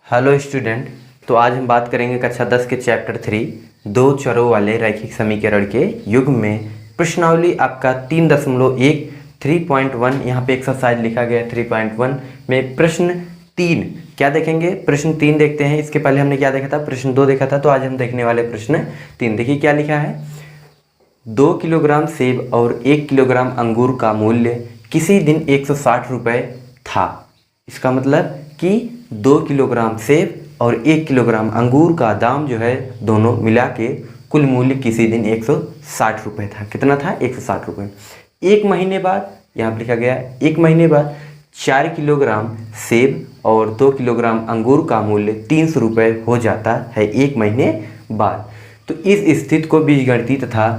Hello student. तो आज हम बात करेंगे कक्षा 10 के चैप्टर 3 दो चरों वाले रैखिक समीकरण के युग्म में प्रश्नावली आपका 3.1 3.1 यहाँ पे एक्सरसाइज लिखा गया है 3.1 में प्रश्न 3 क्या देखेंगे। प्रश्न 3 देखते हैं। इसके पहले हमने क्या देखा था, प्रश्न 2 देखा था। तो आज हम देखने वाले प्रश्न 3। देखिए क्या लिखा है। 2 किलोग्राम सेब और 1 किलोग्राम अंगूर का मूल्य किसी दिन 160 रुपये था। इसका मतलब कि 2 किलोग्राम सेब और 1 किलोग्राम अंगूर का दाम जो है दोनों मिला के कुल मूल्य किसी दिन 160 रुपये था। कितना था? 160 रुपये। एक महीने बाद यहाँ पर लिखा गया है, एक महीने बाद 4 किलोग्राम सेब और 2 किलोग्राम अंगूर का मूल्य 300 रुपये हो जाता है एक महीने बाद। तो इस स्थिति को बीजगणितीय तथा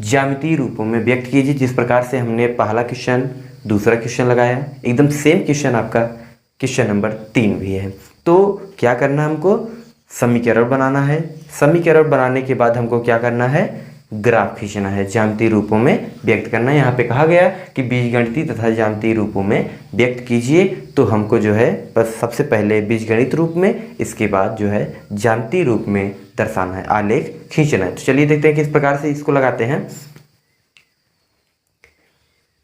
ज्यामितीय रूपों में व्यक्त कीजिए। जिस प्रकार से हमने पहला क्वेश्चन दूसरा क्वेश्चन लगाया, एकदम सेम क्वेश्चन आपका क्वेश्चन नंबर 3 भी है। तो क्या करना है, हमको समीकरण बनाना है। समीकरण बनाने के बाद हमको क्या करना है, ग्राफ खींचना है, ज्यामितीय रूपों में व्यक्त करना है। यहाँ पे कहा गया कि बीजगणितीय तथा ज्यामितीय रूपों में व्यक्त कीजिए। तो हमको जो है बस सबसे पहले बीजगणित रूप में, इसके बाद जो है ज्यामितीय रूप में दर्शाना है, आलेख खींचना है। तो चलिए देखते हैं किस प्रकार से इसको लगाते हैं।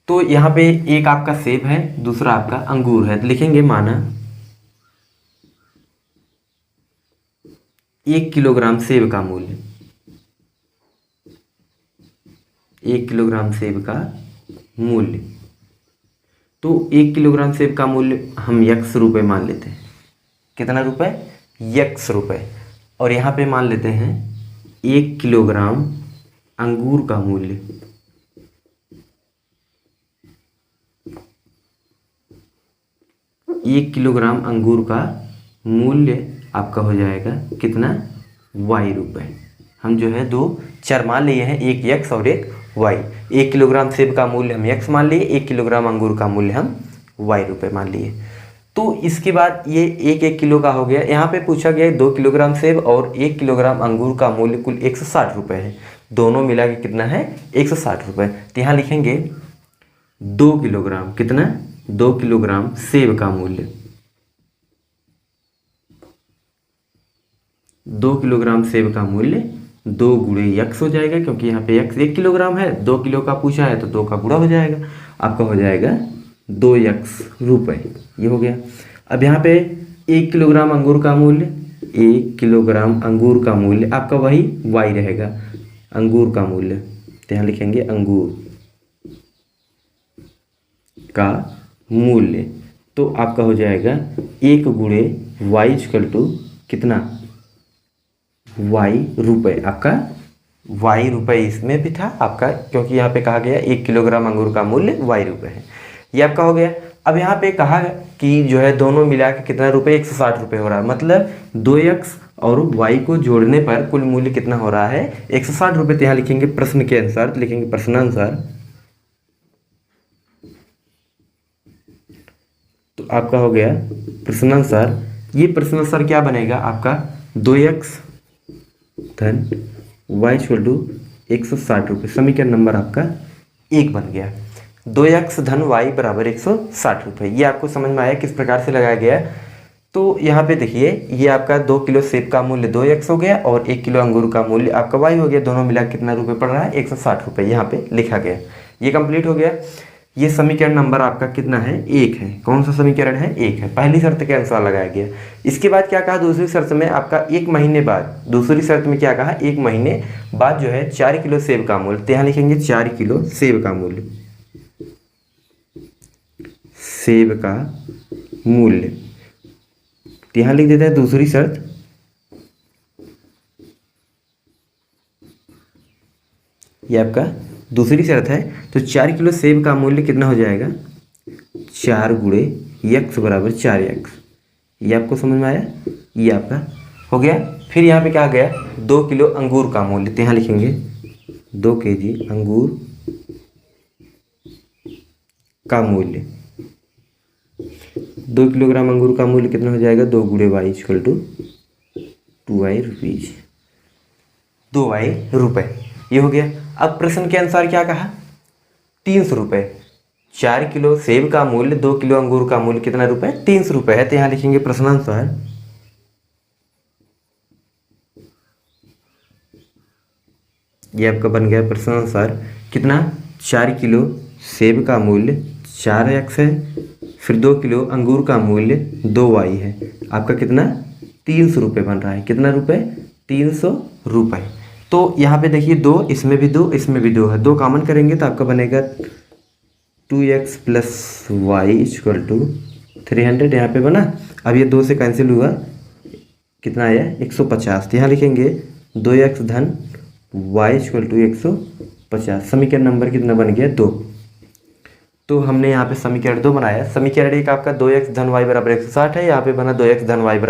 तो यहाँ पे एक आपका सेब है, दूसरा आपका अंगूर है। तो लिखेंगे माना 1 किलोग्राम सेब का मूल्य, 1 किलोग्राम सेब का मूल्य। तो 1 किलोग्राम सेब का मूल्य हम x रुपये मान लेते हैं। कितना रुपए? x रुपये। और यहाँ पे मान लेते हैं 1 किलोग्राम अंगूर का मूल्य, 1 किलोग्राम अंगूर का मूल्य आपका हो जाएगा कितना? y रुपये। हम जो है दो चर मान लिए हैं, एक x और एक y। 1 किलोग्राम सेब का मूल्य हम x मान लिए, 1 किलोग्राम अंगूर का मूल्य हम y रुपये मान लिए। तो इसके बाद ये 1 किलो का हो गया। यहाँ पे पूछा गया 2 किलोग्राम सेब और 1 किलोग्राम अंगूर का मूल्य कुल 160 रुपये है। दोनों मिला के कितना है? 160 रुपये। तो यहाँ लिखेंगे 2 किलोग्राम, कितना? 2 किलोग्राम सेब का मूल्य, 2 किलोग्राम सेब का मूल्य 2 गुणे x हो जाएगा, क्योंकि यहाँ पे x 1 किलोग्राम है, 2 किलो का पूछा है तो 2 का गुणा हो जाएगा, आपका हो जाएगा 2x रुपये। ये हो गया। अब यहाँ पे 1 किलोग्राम अंगूर का मूल्य, 1 किलोग्राम अंगूर का मूल्य आपका वही y रहेगा, अंगूर का मूल्य। तो यहाँ लिखेंगे अंगूर का मूल्य। तो आपका हो जाएगा 1 गुणे y इक्वल टू कितना? y रुपये। आपका y रुपये इसमें भी था आपका, क्योंकि यहाँ पे कहा गया 1 किलोग्राम अंगूर का मूल्य y रुपये है। ये आपका हो गया। अब यहाँ पे कहा कि जो है दोनों मिला के कितना रुपये? 160 रुपये हो रहा है। मतलब 2x और y को जोड़ने पर कुल मूल्य कितना हो रहा है? 160 रुपये। तो यहाँ लिखेंगे प्रश्न के अनुसार, तो लिखेंगे प्रश्नानुसार। तो आपका हो गया प्रश्नानुसार। ये प्रश्नानुसार क्या बनेगा आपका? 2x धन y इक्वल टू 160 रुपये। समीकरण नंबर आपका 1 बन गया। 2x धन y बराबर 160 रुपये। ये आपको समझ में आया किस प्रकार से लगाया गया। तो यहाँ पे देखिए, ये आपका 2 किलो सेब का मूल्य 2x हो गया और 1 किलो अंगूर का मूल्य आपका y हो गया। दोनों मिला कितना रुपये पड़ रहा है? 160 रुपये यहाँ पे लिखा गया। ये कंप्लीट हो गया। ये समीकरण नंबर आपका कितना है? 1 है। कौन सा समीकरण है? 1 है। पहली शर्त के अनुसार लगाया गया। इसके बाद क्या कहा? दूसरी शर्त में आपका 1 महीने बाद, दूसरी शर्त में क्या कहा? 1 महीने बाद जो है 4 किलो सेब का मूल्य। तो यहाँ लिखेंगे 4 किलो सेब का मूल्य, सेब का मूल्य। तो यहाँ लिख देते हैं दूसरी शर्त। ये आपका दूसरी शर्त है। तो 4 किलो सेब का मूल्य कितना हो जाएगा? 4 गुणे x बराबर 4x। ये आपको समझ में आया? ये आपका हो गया। फिर यहाँ पे क्या गया? 2 किलो अंगूर का मूल्य। तो यहाँ लिखेंगे 2 kg अंगूर का मूल्य, 2 किलोग्राम अंगूर का मूल्य कितना हो जाएगा? 2 गुणे y equal to 2y rupees, 2y रुपये। ये हो गया। अब प्रश्न के अनुसार क्या कहा? 300 रुपये। 4 किलो सेब का मूल्य 2 किलो अंगूर का मूल्य कितना रुपये? 300 रुपये है। तो यहाँ लिखेंगे प्रश्नानुसार ये आपका बन गया प्रश्नानुसार कितना 4 किलो सेब का मूल्य 4x है, फिर 2 किलो अंगूर का मूल्य 2y है, आपका कितना 300 रुपये बन रहा है। कितना रुपये? 300 रुपये। तो यहाँ पे देखिए 2, इसमें भी 2, इसमें भी 2 है, 2 कॉमन करेंगे तो आपका बनेगा 2x + y = 300 यहाँ पे बना। अब ये 2 से कैंसिल हुआ, कितना आया 150। तो यहाँ लिखेंगे 2x धन y = 150। समीकरण नंबर कितना बन गया 2। तो हमने यहाँ पे समीकरण 2 बनाया। समीकरण 1 आपका 2x धन y = 160 है, यहाँ पे बना 2x धन y =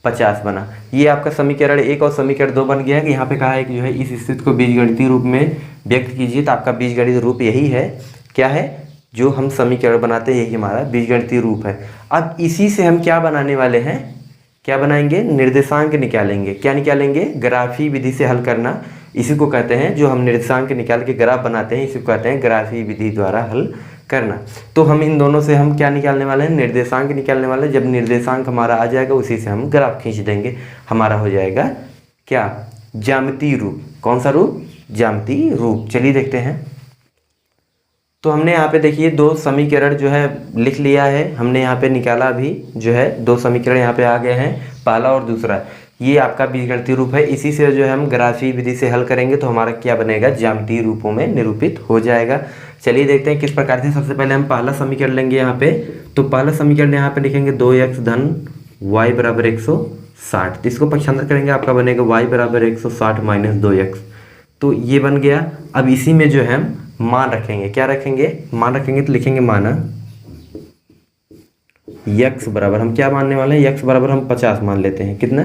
150 बना। ये आपका समीकरण 1 और समीकरण 2 बन गया है। यहाँ पे कहा है कि जो है इस स्थिति को बीजगणितीय रूप में व्यक्त कीजिए। तो आपका बीजगणित रूप यही है, क्या है, जो हम समीकरण बनाते हैं यही हमारा बीजगणितीय रूप है। अब इसी से हम क्या बनाने वाले हैं, क्या बनाएंगे, निर्देशांक निकालेंगे। क्या निकालेंगे? ग्राफी विधि से हल करना, इसी को कहते हैं। जो हम निर्देशांक निकाल के ग्राफ बनाते हैं इसी को कहते हैं ग्राफी विधि द्वारा हल करना। तो हम इन दोनों से हम क्या निकालने वाले हैं, निर्देशांक निकालने वाले हैं। जब निर्देशांक हमारा आ जाएगा उसी से हम ग्राफ खींच देंगे, हमारा हो जाएगा क्या, ज्यामितीय रूप। कौन सा रूप? ज्यामितीय रूप। चलिए देखते हैं। तो हमने यहाँ पे देखिए 2 समीकरण जो है लिख लिया है, हमने यहाँ पे निकाला भी जो है 2 समीकरण यहाँ पे आ गए हैं, पहला और दूसरा। ये आपका बीजगणितीय रूप है। इसी से जो है हम ग्राफी विधि से हल करेंगे तो हमारा क्या बनेगा, ज्यामितीय रूपों में निरूपित हो जाएगा। चलिए देखते हैं किस प्रकार से। सबसे पहले हम पहला समीकरण लेंगे यहाँ पे। तो पहला समीकरण यहाँ पे लिखेंगे 2x धन y = 160। तो इसको पक्षांतर करेंगे, आपका बनेगा y = 160 - 2x। तो ये बन गया। अब इसी में जो है हम मान रखेंगे। क्या रखेंगे? मान रखेंगे। तो लिखेंगे माना x बराबर, हम क्या मानने वाले हैं, x बराबर हम 50 मान लेते हैं। कितना?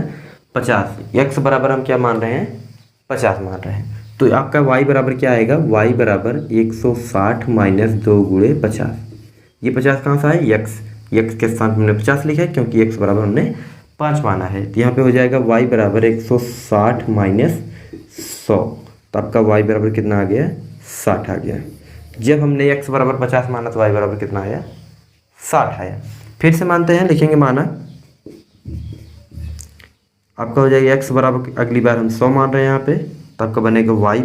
50। x बराबर हम क्या मान रहे हैं, 50 मान रहे हैं। तो आपका y बराबर क्या आएगा, y = 160 - 2 × 50। ये 50 कहाँ से आए, x के स्थान पर हमने 50 लिखा है क्योंकि x बराबर हमने 5 माना है। तो यहाँ पे हो जाएगा y = 160 - 100। तो आपका y बराबर कितना आ गया, 60 आ गया। जब हमने x बराबर 50 माना तो y बराबर कितना आया, 60 आया। फिर से मानते हैं, लिखेंगे माना, आपका हो जाएगा x बराबर, अगली बार हम 100 मान रहे हैं यहाँ पे, तो आपका बनेगा y =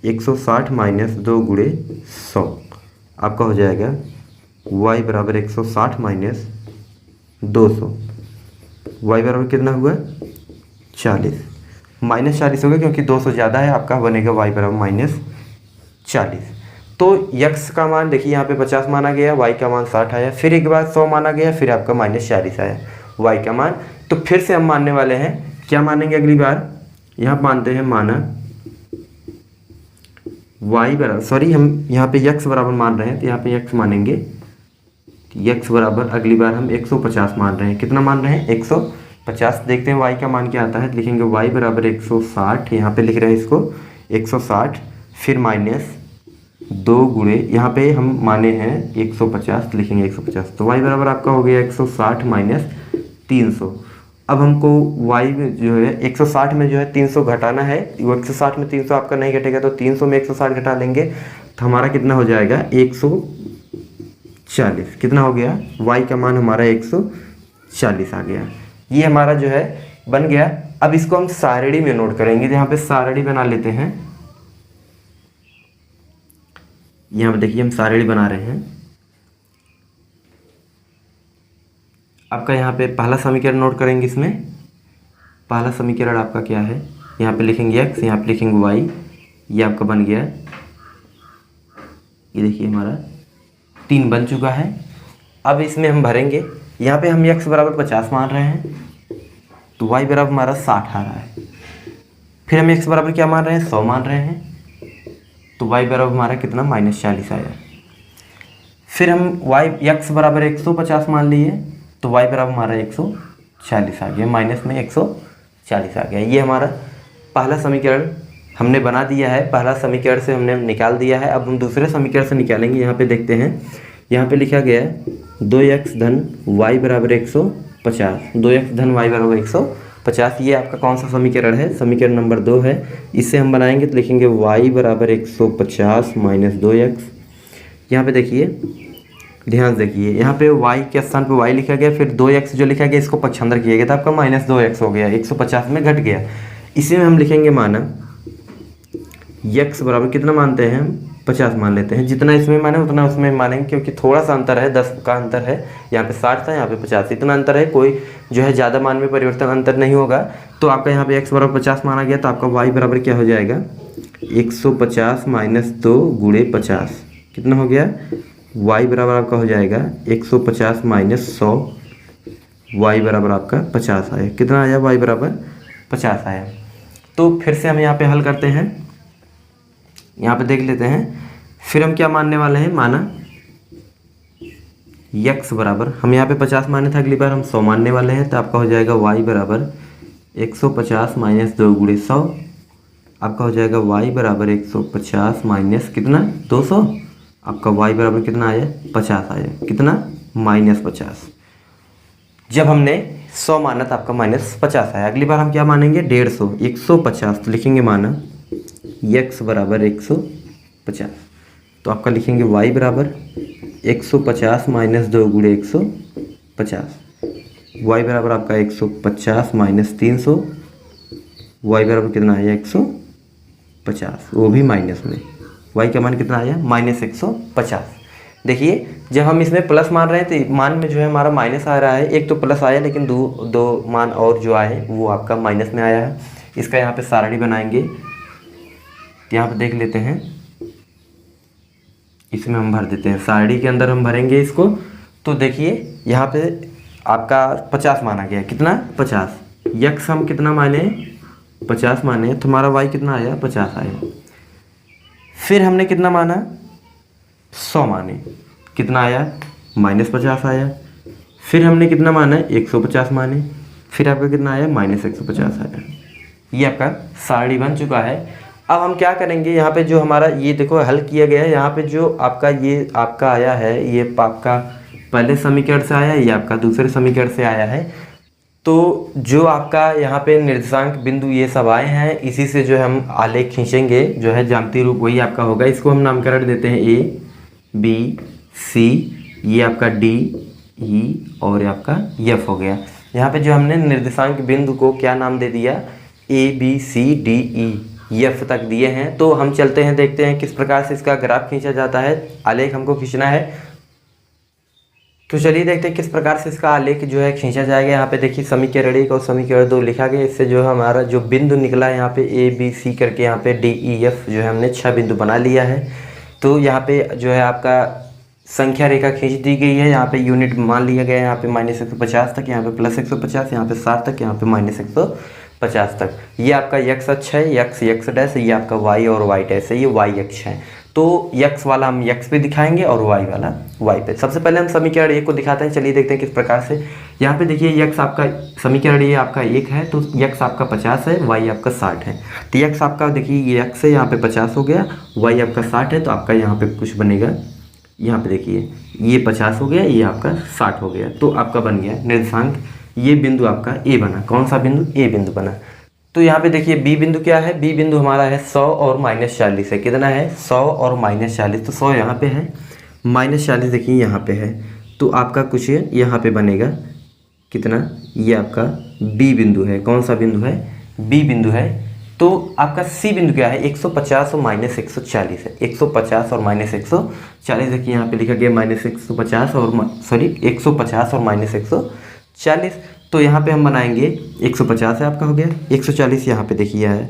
160 - 2 × 100। आपका हो जाएगा y = 160 - 200। y बराबर कितना हुआ, 40। -40 हो गया क्योंकि 200 ज़्यादा है, आपका बनेगा y = -40। तो x का मान देखिए यहाँ पे 50 माना गया, y का मान 60 आया, फिर एक बार 100 माना गया, फिर आपका -40 आया y का मान। तो फिर से हम मानने वाले हैं, क्या मानेंगे अगली बार, यहाँ मानते हैं माना y बराबर, सॉरी हम यहाँ पे x बराबर मान रहे हैं तो यहाँ पे x मानेंगे, x बराबर अगली बार हम 150 मान रहे हैं। कितना मान रहे हैं, 150। देखते हैं y का मान क्या आता है। लिखेंगे y = 160, यहाँ पे लिख रहे हैं इसको 160, फिर -2 गुणे, यहाँ पे हम माने हैं 150, लिखेंगे 150। तो y बराबर आपका हो गया 160 - 300। अब हमको y में जो है 160 में जो है 300 घटाना है। वो 160 में 300 आपका नहीं घटेगा, तो 300 में 160 घटा लेंगे तो हमारा कितना हो जाएगा, 140। कितना हो गया, y का मान हमारा 140 आ गया। ये हमारा जो है बन गया। अब इसको हम सारणी में नोट करेंगे। तो यहाँ पे सारणी बना लेते हैं। यहाँ पे देखिए हम सारणी बना रहे हैं। आपका यहाँ पे पहला समीकरण नोट करेंगे। इसमें पहला समीकरण आपका क्या है, यहाँ पे लिखेंगे x, यहाँ पे लिखेंगे y। ये आपका बन गया, ये देखिए हमारा 3 बन चुका है। अब इसमें हम भरेंगे। यहाँ पे हम x बराबर 50 मान रहे हैं तो y बराबर हमारा 60 आ रहा है। फिर हम x बराबर क्या मान रहे हैं, 100 मान रहे हैं तो y बराबर हमारा कितना, -40 आया। फिर हम x बराबर 150 मान लिए तो y बराबर हमारा 140 आ गया, माइनस में 140 आ गया। ये हमारा पहला समीकरण हमने बना दिया है, पहला समीकरण से हमने निकाल दिया है। अब हम दूसरे समीकरण से निकालेंगे। यहाँ पे देखते हैं, यहाँ पे लिखा गया है 2x धन y = 150, 2x धन y = 150। ये आपका कौन सा समीकरण है, समीकरण नंबर 2 है। इससे हम बनाएंगे तो लिखेंगे y = 150 - 2x। यहाँ पे देखिए, ध्यान से देखिए, यहाँ पे y के स्थान पे y लिखा गया, फिर 2x जो लिखा गया इसको पक्षांतर किया गया तो आपका -2x हो गया, 150 में घट गया। इसी में हम लिखेंगे माना यक्स बराबर कितना मानते हैं हम, 50 मान लेते हैं। जितना इसमें माने उतना उसमें मानेंगे, क्योंकि थोड़ा सा अंतर है, 10 का अंतर है। यहाँ पे 60 था, यहाँ पे 50, इतना अंतर है, कोई जो है ज़्यादा मान में परिवर्तन अंतर नहीं होगा। तो आपका यहाँ पे एक्स बराबर 50 माना गया, तो आपका वाई बराबर क्या हो जाएगा, 150 माइनस 2 गुणे 50 कितना हो गया, वाई बराबर आपका हो जाएगा 150 माइनस 100, वाई बराबर आपका 50 आया। कितना आया, वाई बराबर 50 आया। तो फिर से हम यहाँ पे हल करते हैं, यहाँ पे देख लेते हैं। फिर हम क्या मानने वाले हैं, माना यक्स बराबर, हम यहाँ पे 50 माने थे, अगली बार हम 100 मानने वाले हैं। तो आपका हो जाएगा वाई बराबर 150 माइनस 2 गुणे 100, आपका हो जाएगा वाई बराबर 150 माइनस कितना 200, आपका वाई बराबर कितना आया, 50 आया। कितना, -50। जब हमने 100 माना था आपका -50 आया। अगली बार हम क्या मानेंगे, 150, 150 तो लिखेंगे माना यक्स बराबर 150, तो आपका लिखेंगे वाई बराबर 150 माइनस 2 गुणे 150, वाई बराबर आपका 150 माइनस 300, वाई बराबर कितना आया 150, वो भी माइनस में, वाई का मान कितना आया -150। देखिए जब हम इसमें प्लस मान रहे हैं तो मान में जो है हमारा माइनस आ रहा है, एक तो प्लस आया लेकिन दो मान और जो आए वो आपका माइनस में आया है। इसका यहाँ पे सारणी बनाएंगे, यहाँ पे देख लेते हैं, इसमें हम भर देते हैं, सारणी के अंदर हम भरेंगे इसको। तो देखिए यहाँ पे आपका 50 माना गया, कितना 50, यक्स हम कितना माने 50 माने, तो हमारा वाई कितना आया 50 आया। फिर हमने कितना माना 100 माने, कितना आया -50 आया। फिर हमने कितना माना 150 माने, फिर आपका कितना आया -150 आया। ये आपका सारणी बन चुका है। अब हम क्या करेंगे, यहाँ पे जो हमारा ये देखो हल किया गया है, यहाँ पे जो आपका ये आपका आया है, ये आपका पहले समीकरण से आया है, ये आपका दूसरे समीकरण से आया है। तो जो आपका यहाँ पे निर्देशांक बिंदु ये सब आए हैं, इसी से जो है हम आलेख खींचेंगे, जो है ज्यामितीय रूप वही आपका होगा। इसको हम नामकरण देते हैं ए बी सी, ये आपका डी ई और ये आपका एफ हो गया। यहाँ पे जो हमने निर्देशांक बिंदु को क्या नाम दे दिया, A B C D E F तक दिए हैं। तो हम चलते हैं, देखते हैं किस प्रकार से इसका ग्राफ खींचा जाता है, आलेख हमको खींचना है। तो चलिए देखते हैं किस प्रकार से इसका आलेख जो है खींचा जाएगा। यहाँ पे देखिए समीकरण 1 और समीकरण 2 लिखा गया, इससे जो है हमारा जो बिंदु निकला है यहाँ पे ए बी सी करके, यहाँ पे डी ई एफ जो है हमने 6 बिंदु बना लिया है। तो यहाँ पे जो है आपका संख्या रेखा खींच दी गई है, यहाँ पे यूनिट मान लिया गया है, यहाँ पे -150 तक, यहाँ पे +150, यहाँ पे 60 तक, यहाँ पे -150 तक। ये आपका यक्स अक्ष है, यक्स डैश, ये आपका वाई और वाई डैश है, ये वाई अक्ष है। तो यक्स वाला हम यक्स पे दिखाएंगे और वाई वाला वाई पे। सबसे पहले हम समीकरण 1 को दिखाते हैं, चलिए देखते हैं किस प्रकार से। यहाँ पे देखिए यक्स आपका समीकरण ये आपका 1 है, तो यक्स आपका 50 है, वाई आपका 60 है। तो यक्स आपका देखिए ये यक्स है, यहाँ पे 50 हो गया, वाई आपका 60 है, तो आपका यहाँ पे कुछ बनेगा, यहाँ पे देखिए ये 50 हो गया, ये आपका 60 हो गया। तो आपका बन गया निर्देशांक, ये बिंदु आपका ए बना। कौन सा बिंदु, ए बिंदु बना। तो यहाँ पे देखिए बी बिंदु क्या है, बी बिंदु हमारा है 100 और -40 है। कितना है 100 और -40, तो 100 यहाँ पे है, -40 देखिए यहाँ पे है, तो आपका कुछ यहाँ पे बनेगा कितना, ये आपका बी बिंदु है। कौन सा बिंदु है, बी बिंदु है। तो आपका सी बिंदु क्या है, 150 और -140 है, 150 और -140 देखिए यहाँ पे लिखा गया -150 और सॉरी 150 और -140। तो यहाँ पे हम बनाएंगे 150 है आपका हो गया, 140 यहाँ पे देखिए है,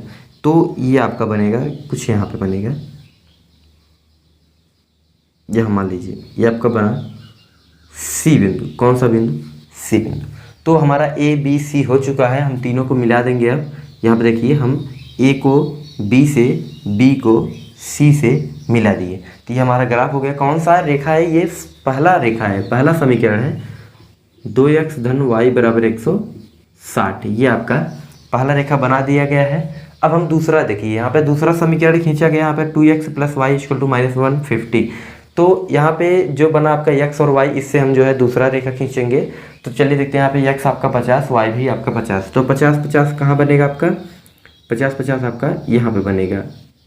तो ये आपका बनेगा कुछ यहाँ पे बनेगा, यह मान लीजिए ये आपका बना सी बिंदु। कौन सा बिंदु, सी बिंदु। तो हमारा ए बी सी हो चुका है, हम तीनों को मिला देंगे। अब यहाँ पे देखिए हम ए को बी से, बी को सी से मिला दिए, तो ये हमारा ग्राफ हो गया। कौन सा रेखा है, ये पहला रेखा है, पहला समीकरण है, 2x धन y बराबर 160, ये आपका पहला रेखा बना दिया गया है। अब हम दूसरा देखिए, यहाँ पे दूसरा समीकरण खींचा गया, यहाँ पे 2x + y = -150। तो यहाँ पे जो बना आपका x और y, इससे हम जो है दूसरा रेखा खींचेंगे। तो चलिए देखते हैं, यहाँ पे x आपका 50, y भी आपका 50, तो 50-50 कहाँ बनेगा आपका, 50-50 आपका यहाँ पे बनेगा,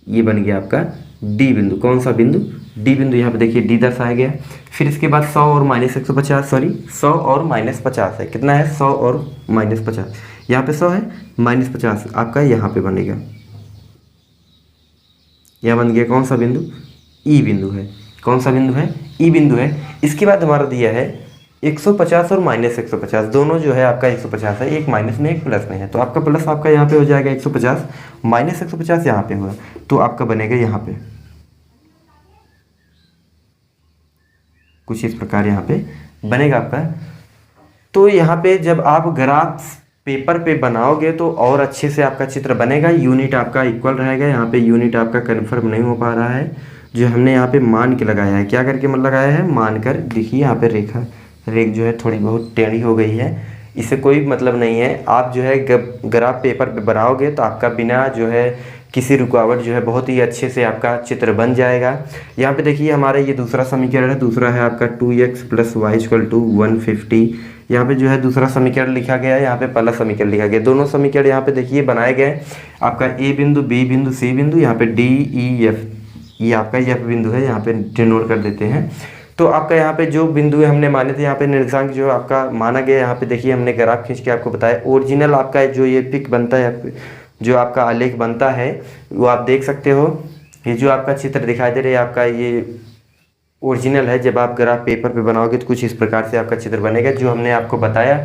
ये बन गया आपका डी बिंदु। कौन सा बिंदु, डी बिंदु। यहाँ पे देखिए डी दर्शाया गया। फिर इसके बाद 100 और -150, सॉरी 100 और -50 है, कितना है 100 और -50, यहाँ पे 100 है, -50 आपका यहाँ पे बनेगा, यह बन गया कौन सा बिंदु, ई बिंदु है। कौन सा बिंदु है, ई बिंदु है। इसके बाद हमारा दिया है 150 और -150, दोनों जो है आपका 150 है, एक माइनस में एक प्लस में है, तो आपका प्लस आपका यहाँ पे हो जाएगा 150, -150 यहाँ पे हुआ, तो आपका बनेगा यहाँ पे कुछ इस प्रकार यहाँ पे बनेगा आपका। तो यहाँ पे जब आप ग्राफ पेपर पे बनाओगे तो और अच्छे से आपका चित्र बनेगा। यूनिट आपका इक्वल रहेगा, यहाँ पे यूनिट आपका कन्फर्म नहीं हो पा रहा है, जो हमने यहाँ पे मान के लगाया है। क्या करके मतलब लगाया है, मान कर। देखिए यहाँ पे रेख जो है थोड़ी बहुत टेढ़ी हो गई है, इससे कोई मतलब नहीं है। आप जो है ग्राफ पेपर पे बनाओगे तो आपका बिना जो है किसी रुकावट जो है बहुत ही अच्छे से आपका चित्र बन जाएगा। यहाँ पे देखिए हमारा ये दूसरा समीकरण है, दूसरा है आपका 2x + y = 150। यहाँ पे जो है दूसरा समीकरण लिखा गया है, यहाँ पे पहला समीकरण लिखा गया। दोनों समीकरण यहाँ पे देखिए बनाए गए, आपका ए बिंदु, बी बिंदु, सी बिंदु, यहाँ पे डी, ई, एफ, ये आपका एफ बिंदु है, यहाँ पे डिनोट कर देते हैं। तो आपका यहाँ पे जो बिंदु हमने माने थे, यहाँ पे निर्देशांक जो आपका माना गया, यहाँ पे देखिए हमने ग्राफ खींच के आपको बताया। ओरिजिनल आपका जो ये पिक बनता है, जो आपका आलेख बनता है, वो आप देख सकते हो। ये जो आपका चित्र दिखाई दे रहा है आपका ये ओरिजिनल है। जब आप ग्राफ पेपर पे बनाओगे तो कुछ इस प्रकार से आपका चित्र बनेगा, जो हमने आपको बताया।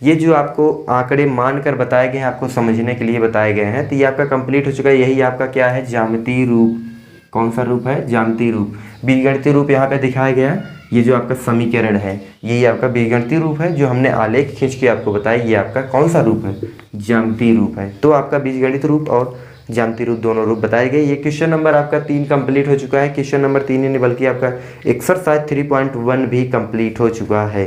ये जो आपको आंकड़े मान कर बताए गए हैं, आपको समझने के लिए बताए गए हैं, तो ये आपका कंप्लीट हो चुका है। यही आपका क्या है, ज्यामितीय रूप। कौन सा रूप है, ज्यामितीय रूप। बीजगणितीय रूप यहाँ पे दिखाया गया। ये जो आपका समीकरण है, यही आपका बीजगणितीय रूप है, जो हमने आलेख खींच के आपको बताया। ये आपका कौन सा रूप है, ज्यामितीय रूप है। तो आपका बीजगणित रूप और ज्यामितीय रूप दोनों रूप बताए गए। ये क्वेश्चन नंबर आपका 3 कंप्लीट हो चुका है। क्वेश्चन नंबर 3 ही नहीं बल्कि आपका एक्सरसाइज 3.1 भी कंप्लीट हो चुका है।